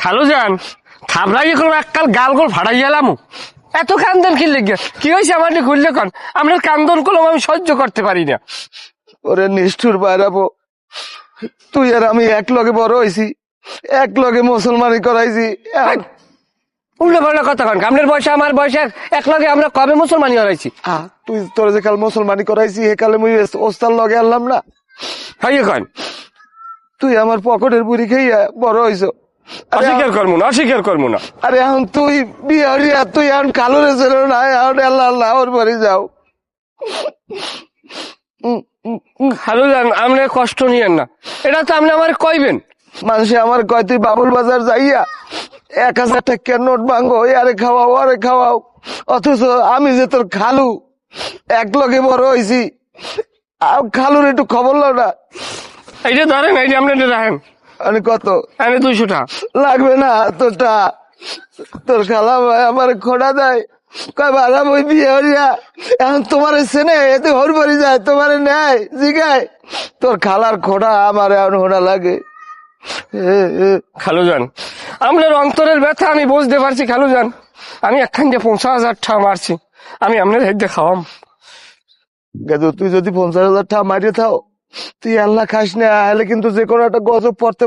খালু যান থাবলাই এখন এককাল গাল গোল ফাড়াই গেলাম। এত কান্দন কি লেগে কি হয়েছে আমার ঘুরলে কন আপনার কান্দন কলম আমি সহ্য করতে পারি না। ওরে নিষ্ঠুর বাইরাবো, তুই আর আমি এক লগে বড় হয়েছি, এক লগে মুসলমানি করাইছি। উল্টো পাল্টা কথা কন, আপনার বয়সে আমার বয়সে এক লগে আমরা কবে মুসলমানি হরাইছি? তুই তোর যে কাল মুসলমানি করাইছি হে কালে মুই ওস্তার লগে আনলাম না। হাইয়ে কন তুই আমার পকেটের বুড়ি খেয়ে বড় হইছ। অস্বীকার করবো না, অস্বীকার করবো না। আরে এখন তুই বিহারিয়া, তুই এখন কালো রেছিল না, এখন আল্লাহ আল্লাহ ওর বাড়ি যাও। খালু যান আপনি কষ্ট নিয়েন না, এটা তো আপনি আমার কইবেন। মানুষে আমার কয় তুই বাবুল বাজার যাইয়া 1000 টাকার নোট ভাঙো, আরে খাওয়াও আরে খাওয়াও, অথচ আমি যে তোর খালু এক লগে বড় হয়েছি, খালুর একটু খবর লো না। এইটা ধরেন, এইটা আপনি রাখেন। আমি কত? আমি 200 টাকা লাগবে না তোরটা, তোর খালা ভাই আমার খোড়া দেয়, কয় বাধা বই বিয়ে হরিয়া এখন তোমার সেনে এতে হর বাড়ি যায়, তোমার নেয় জিগায়, তোর খালার খোড়া আমার এখন হোড়া লাগে। খালু যান আপনার অন্তরের ব্যথা আমি বুঝতে পারছি। খালু যান আমি একখান দিয়ে 50,000 টাকা মারছি, আমি আপনার হেঁটে খাওয়াম। গেদু তুই যদি 50,000 টাকা মারিয়ে থাও, তুই আল্লাহ খাস না, হলে কিন্তু যে কোনো একটা গজব পড়তে